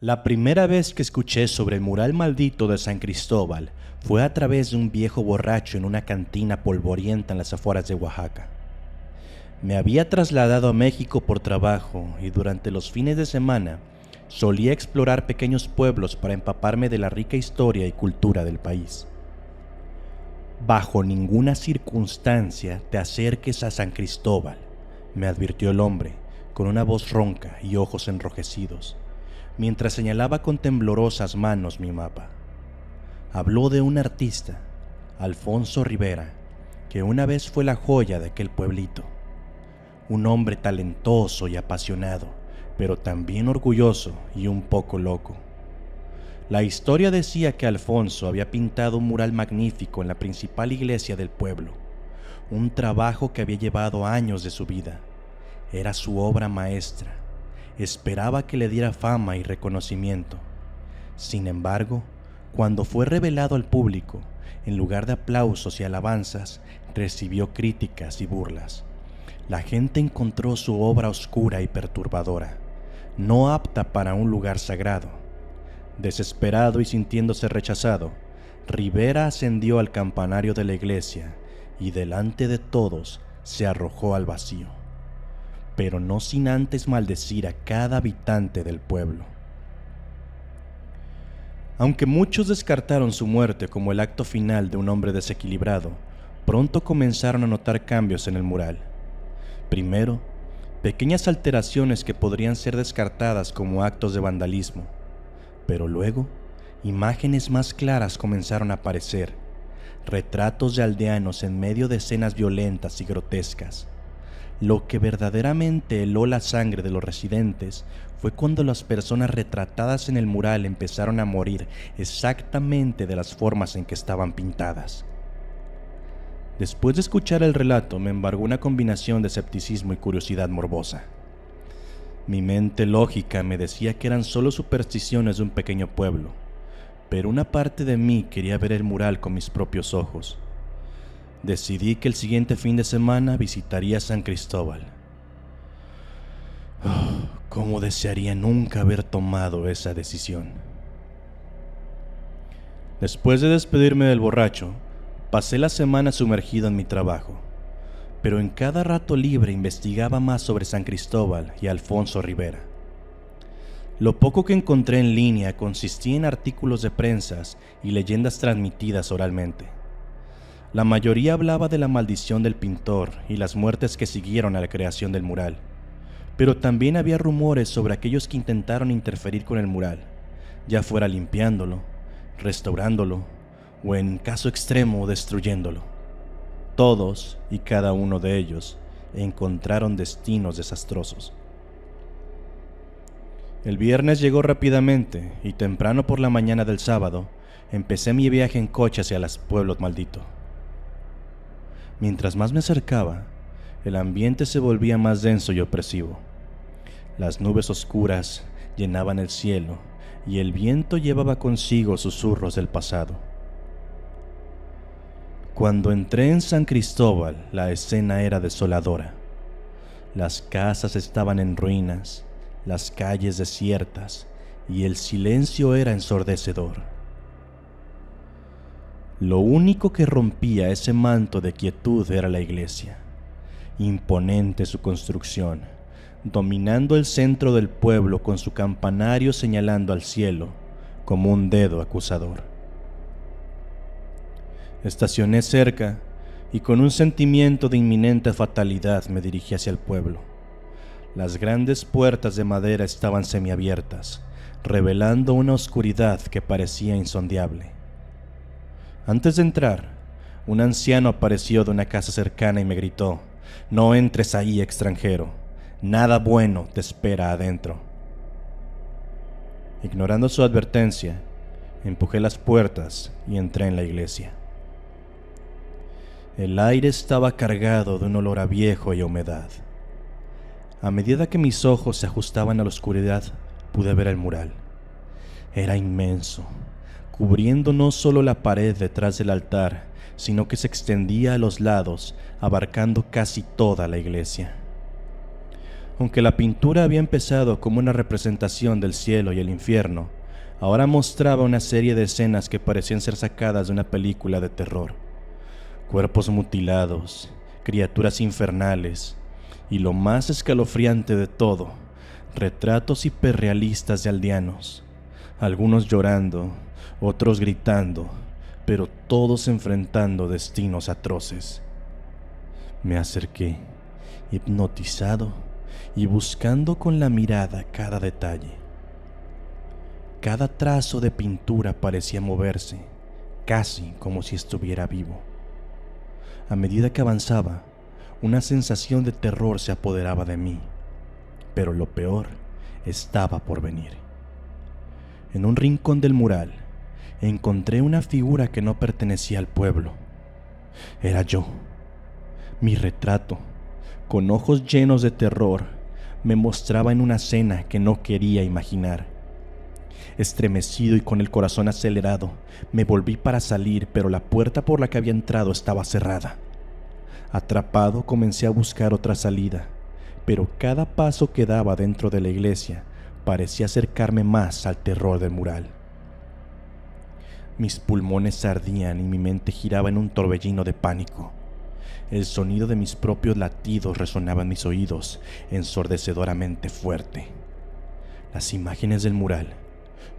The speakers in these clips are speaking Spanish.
La primera vez que escuché sobre el mural maldito de San Cristóbal fue a través de un viejo borracho en una cantina polvorienta en las afueras de Oaxaca. Me había trasladado a México por trabajo y durante los fines de semana solía explorar pequeños pueblos para empaparme de la rica historia y cultura del país. Bajo ninguna circunstancia te acerques a San Cristóbal, me advirtió el hombre, con una voz ronca y ojos enrojecidos, mientras señalaba con temblorosas manos mi mapa. Habló de un artista, Alfonso Rivera, que una vez fue la joya de aquel pueblito. Un hombre talentoso y apasionado, pero también orgulloso y un poco loco. La historia decía que Alfonso había pintado un mural magnífico en la principal iglesia del pueblo, un trabajo que había llevado años de su vida. Era su obra maestra. Esperaba que le diera fama y reconocimiento. Sin embargo, cuando fue revelado al público, en lugar de aplausos y alabanzas, recibió críticas y burlas. La gente encontró su obra oscura y perturbadora, no apta para un lugar sagrado. Desesperado y sintiéndose rechazado, Rivera ascendió al campanario de la iglesia y delante de todos se arrojó al vacío, pero no sin antes maldecir a cada habitante del pueblo. Aunque muchos descartaron su muerte como el acto final de un hombre desequilibrado, pronto comenzaron a notar cambios en el mural. Primero, pequeñas alteraciones que podrían ser descartadas como actos de vandalismo, pero luego, imágenes más claras comenzaron a aparecer, retratos de aldeanos en medio de escenas violentas y grotescas. Lo que verdaderamente heló la sangre de los residentes fue cuando las personas retratadas en el mural empezaron a morir exactamente de las formas en que estaban pintadas. Después de escuchar el relato, me embargó una combinación de escepticismo y curiosidad morbosa. Mi mente lógica me decía que eran solo supersticiones de un pequeño pueblo, pero una parte de mí quería ver el mural con mis propios ojos. Decidí que el siguiente fin de semana visitaría San Cristóbal. Cómo desearía nunca haber tomado esa decisión. Después de despedirme del borracho, pasé la semana sumergido en mi trabajo, pero en cada rato libre investigaba más sobre San Cristóbal y Alfonso Rivera. Lo poco que encontré en línea consistía en artículos de prensa y leyendas transmitidas oralmente. La mayoría hablaba de la maldición del pintor y las muertes que siguieron a la creación del mural, pero también había rumores sobre aquellos que intentaron interferir con el mural, ya fuera limpiándolo, restaurándolo o, en caso extremo, destruyéndolo. Todos y cada uno de ellos encontraron destinos desastrosos. El viernes llegó rápidamente y temprano por la mañana del sábado empecé mi viaje en coche hacia el pueblo maldito. Mientras más me acercaba, el ambiente se volvía más denso y opresivo. Las nubes oscuras llenaban el cielo y el viento llevaba consigo susurros del pasado. Cuando entré en San Cristóbal, la escena era desoladora. Las casas estaban en ruinas, las calles desiertas y el silencio era ensordecedor. Lo único que rompía ese manto de quietud era la iglesia, imponente su construcción, dominando el centro del pueblo con su campanario señalando al cielo como un dedo acusador. Estacioné cerca y con un sentimiento de inminente fatalidad me dirigí hacia el pueblo. Las grandes puertas de madera estaban semiabiertas, revelando una oscuridad que parecía insondable. Antes de entrar, un anciano apareció de una casa cercana y me gritó: «No entres ahí, extranjero. Nada bueno te espera adentro». Ignorando su advertencia, empujé las puertas y entré en la iglesia. El aire estaba cargado de un olor a viejo y a humedad. A medida que mis ojos se ajustaban a la oscuridad, pude ver el mural. Era inmenso, cubriendo no solo la pared detrás del altar, sino que se extendía a los lados, abarcando casi toda la iglesia. Aunque la pintura había empezado como una representación del cielo y el infierno, ahora mostraba una serie de escenas que parecían ser sacadas de una película de terror. Cuerpos mutilados, criaturas infernales y, lo más escalofriante de todo, retratos hiperrealistas de aldeanos, algunos llorando, otros gritando, pero todos enfrentando destinos atroces. Me acerqué, hipnotizado y buscando con la mirada cada detalle. Cada trazo de pintura parecía moverse, casi como si estuviera vivo. A medida que avanzaba, una sensación de terror se apoderaba de mí, pero lo peor estaba por venir. En un rincón del mural, encontré una figura que no pertenecía al pueblo. Era yo. Mi retrato, con ojos llenos de terror, me mostraba en una escena que no quería imaginar. Estremecido y con el corazón acelerado, me volví para salir, pero la puerta por la que había entrado estaba cerrada. Atrapado, comencé a buscar otra salida, pero cada paso que daba dentro de la iglesia parecía acercarme más al terror del mural. Mis pulmones ardían y mi mente giraba en un torbellino de pánico. El sonido de mis propios latidos resonaba en mis oídos, ensordecedoramente fuerte. Las imágenes del mural,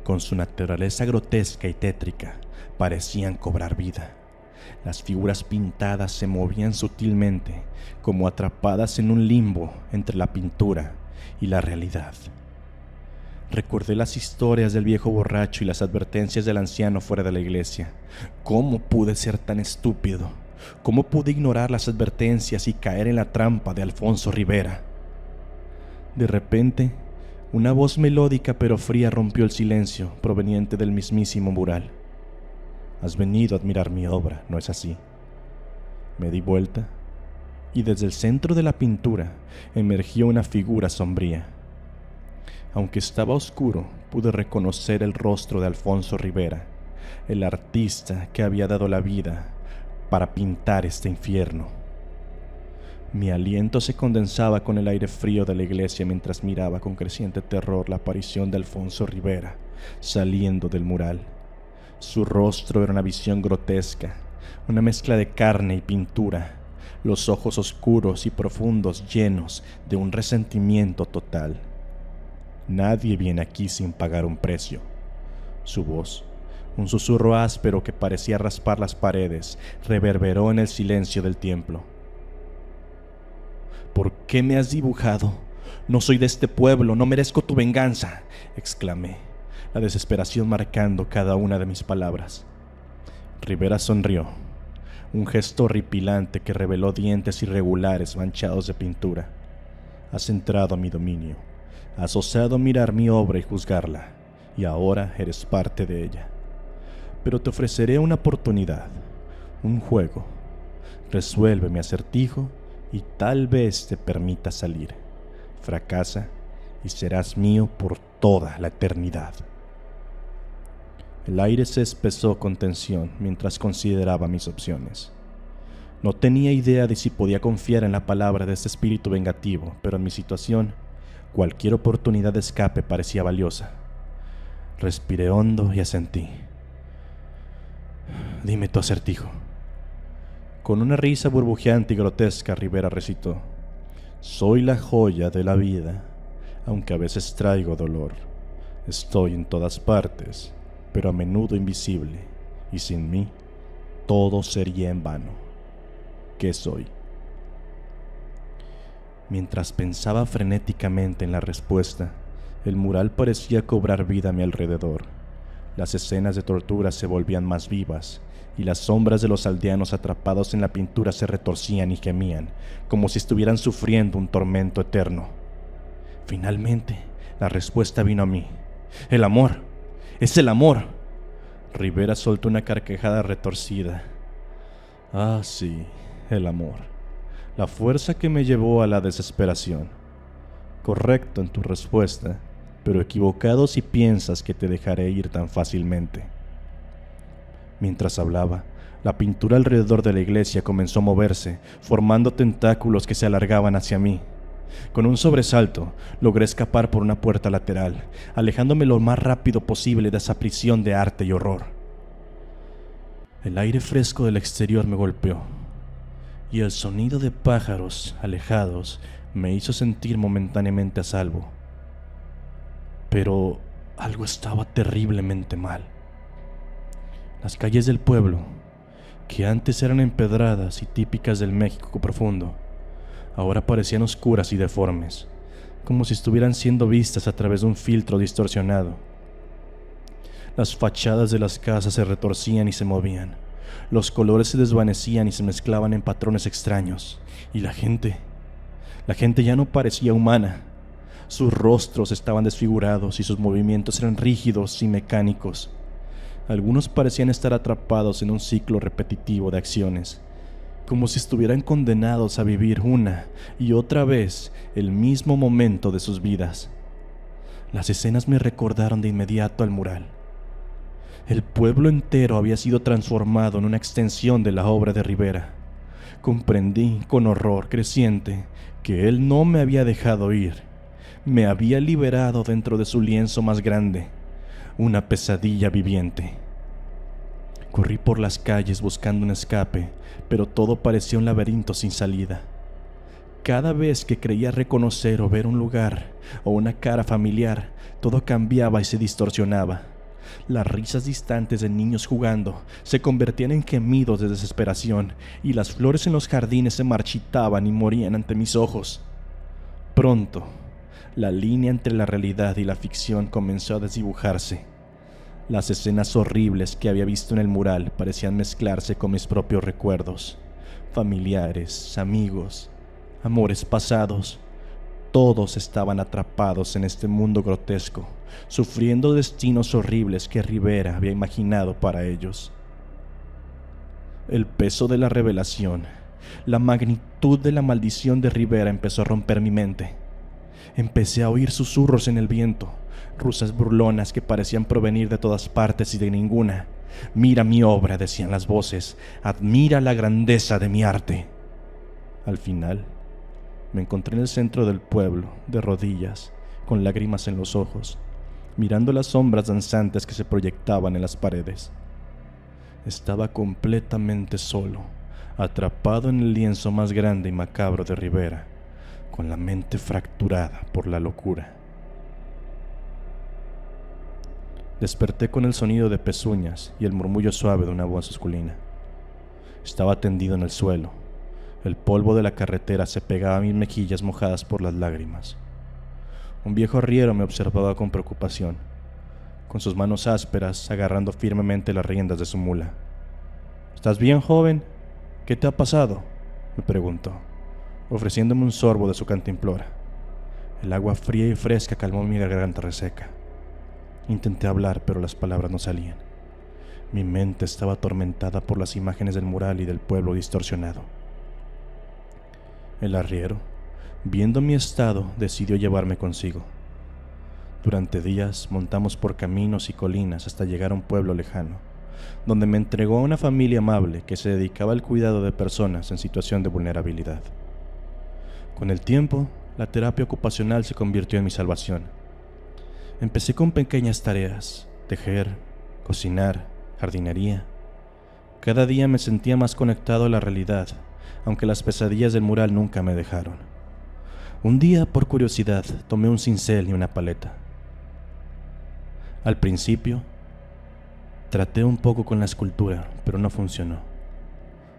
con su naturaleza grotesca y tétrica, parecían cobrar vida. Las figuras pintadas se movían sutilmente, como atrapadas en un limbo entre la pintura y la realidad. Recordé las historias del viejo borracho y las advertencias del anciano fuera de la iglesia. ¿Cómo pude ser tan estúpido? ¿Cómo pude ignorar las advertencias y caer en la trampa de Alfonso Rivera? De repente, una voz melódica pero fría rompió el silencio proveniente del mismísimo mural. Has venido a admirar mi obra, ¿no es así? Me di vuelta y desde el centro de la pintura emergió una figura sombría. Aunque estaba oscuro, pude reconocer el rostro de Alfonso Rivera, el artista que había dado la vida para pintar este infierno. Mi aliento se condensaba con el aire frío de la iglesia mientras miraba con creciente terror la aparición de Alfonso Rivera saliendo del mural. Su rostro era una visión grotesca, una mezcla de carne y pintura, los ojos oscuros y profundos llenos de un resentimiento total. Nadie viene aquí sin pagar un precio. Su voz, un susurro áspero que parecía raspar las paredes, reverberó en el silencio del templo. ¿Por qué me has dibujado? No soy de este pueblo, no merezco tu venganza, exclamé, la desesperación marcando cada una de mis palabras. Rivera sonrió, un gesto horripilante que reveló dientes irregulares manchados de pintura. Has entrado a mi dominio, has osado mirar mi obra y juzgarla, y ahora eres parte de ella. Pero te ofreceré una oportunidad, un juego. Resuelve mi acertijo y tal vez te permita salir. Fracasa y serás mío por toda la eternidad. El aire se espesó con tensión mientras consideraba mis opciones. No tenía idea de si podía confiar en la palabra de este espíritu vengativo, pero en mi situación, cualquier oportunidad de escape parecía valiosa. Respiré hondo y asentí. Dime tu acertijo. Con una risa burbujeante y grotesca, Rivera recitó: soy la joya de la vida, aunque a veces traigo dolor. Estoy en todas partes, pero a menudo invisible, y sin mí, todo sería en vano. ¿Qué soy? Mientras pensaba frenéticamente en la respuesta, el mural parecía cobrar vida a mi alrededor. Las escenas de tortura se volvían más vivas, y las sombras de los aldeanos atrapados en la pintura se retorcían y gemían, como si estuvieran sufriendo un tormento eterno. Finalmente, la respuesta vino a mí. ¡El amor! ¡Es el amor! Rivera soltó una carcajada retorcida. Ah, sí, el amor. La fuerza que me llevó a la desesperación. Correcto en tu respuesta, pero equivocado si piensas que te dejaré ir tan fácilmente. Mientras hablaba, la pintura alrededor de la iglesia comenzó a moverse, formando tentáculos que se alargaban hacia mí. Con un sobresalto, logré escapar por una puerta lateral, alejándome lo más rápido posible de esa prisión de arte y horror. El aire fresco del exterior me golpeó, y el sonido de pájaros alejados me hizo sentir momentáneamente a salvo. Pero algo estaba terriblemente mal. Las calles del pueblo, que antes eran empedradas y típicas del México profundo, ahora parecían oscuras y deformes, como si estuvieran siendo vistas a través de un filtro distorsionado. Las fachadas de las casas se retorcían y se movían, los colores se desvanecían y se mezclaban en patrones extraños, y la gente ya no parecía humana. Sus rostros estaban desfigurados y sus movimientos eran rígidos y mecánicos. Algunos parecían estar atrapados en un ciclo repetitivo de acciones, como si estuvieran condenados a vivir una y otra vez el mismo momento de sus vidas. Las escenas me recordaron de inmediato al mural. El pueblo entero había sido transformado en una extensión de la obra de Rivera. Comprendí con horror creciente que él no me había dejado ir. Me había liberado dentro de su lienzo más grande, una pesadilla viviente. Corrí por las calles buscando un escape, pero todo parecía un laberinto sin salida. Cada vez que creía reconocer o ver un lugar o una cara familiar, todo cambiaba y se distorsionaba. Las risas distantes de niños jugando se convertían en gemidos de desesperación, y las flores en los jardines se marchitaban y morían ante mis ojos. Pronto, la línea entre la realidad y la ficción comenzó a desdibujarse. Las escenas horribles que había visto en el mural parecían mezclarse con mis propios recuerdos. Familiares, amigos, amores pasados, todos estaban atrapados en este mundo grotesco, sufriendo destinos horribles que Rivera había imaginado para ellos. El peso de la revelación, la magnitud de la maldición de Rivera empezó a romper mi mente. Empecé a oír susurros en el viento, rusas burlonas que parecían provenir de todas partes y de ninguna. Mira mi obra, decían las voces, admira la grandeza de mi arte. Al final, me encontré en el centro del pueblo, de rodillas, con lágrimas en los ojos, mirando las sombras danzantes que se proyectaban en las paredes. Estaba completamente solo, atrapado en el lienzo más grande y macabro de Rivera, con la mente fracturada por la locura. Desperté con el sonido de pezuñas y el murmullo suave de una voz masculina. Estaba tendido en el suelo. El polvo de la carretera se pegaba a mis mejillas mojadas por las lágrimas. Un viejo arriero me observaba con preocupación, con sus manos ásperas agarrando firmemente las riendas de su mula. ¿Estás bien, joven? ¿Qué te ha pasado?, me preguntó, ofreciéndome un sorbo de su cantimplora. El agua fría y fresca calmó mi garganta reseca. Intenté hablar, pero las palabras no salían. Mi mente estaba atormentada por las imágenes del mural y del pueblo distorsionado. El arriero, viendo mi estado, decidió llevarme consigo. Durante días montamos por caminos y colinas hasta llegar a un pueblo lejano, donde me entregó a una familia amable que se dedicaba al cuidado de personas en situación de vulnerabilidad. Con el tiempo, la terapia ocupacional se convirtió en mi salvación. Empecé con pequeñas tareas: tejer, cocinar, jardinería. Cada día me sentía más conectado a la realidad, aunque las pesadillas del mural nunca me dejaron. Un día, por curiosidad, tomé un cincel y una paleta. Al principio, traté un poco con la escultura, pero no funcionó.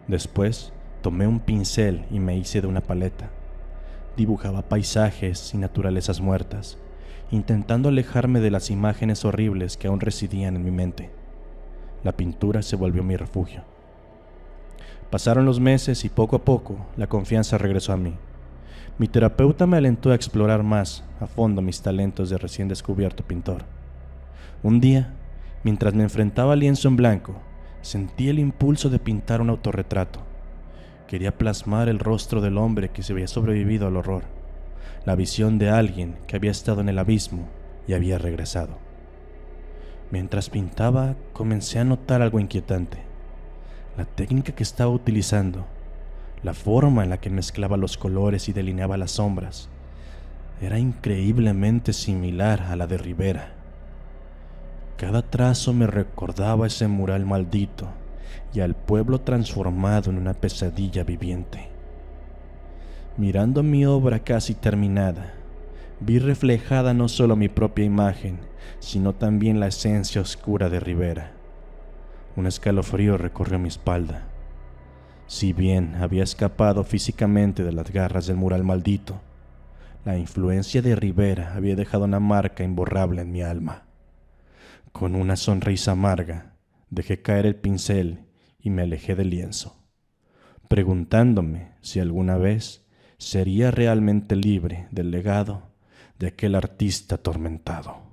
Después, tomé un pincel y me hice de una paleta. Dibujaba paisajes y naturalezas muertas, intentando alejarme de las imágenes horribles que aún residían en mi mente. La pintura se volvió mi refugio. Pasaron los meses y poco a poco la confianza regresó a mí. Mi terapeuta me alentó a explorar más a fondo mis talentos de recién descubierto pintor. Un día, mientras me enfrentaba al lienzo en blanco, sentí el impulso de pintar un autorretrato. Quería plasmar el rostro del hombre que se había sobrevivido al horror, la visión de alguien que había estado en el abismo y había regresado. Mientras pintaba, comencé a notar algo inquietante. La técnica que estaba utilizando, la forma en la que mezclaba los colores y delineaba las sombras, era increíblemente similar a la de Rivera. Cada trazo me recordaba ese mural maldito y al pueblo transformado en una pesadilla viviente. Mirando mi obra casi terminada, vi reflejada no solo mi propia imagen, sino también la esencia oscura de Rivera. Un escalofrío recorrió mi espalda. Si bien había escapado físicamente de las garras del mural maldito, la influencia de Rivera había dejado una marca imborrable en mi alma. Con una sonrisa amarga, dejé caer el pincel y me alejé del lienzo, preguntándome si alguna vez sería realmente libre del legado de aquel artista atormentado.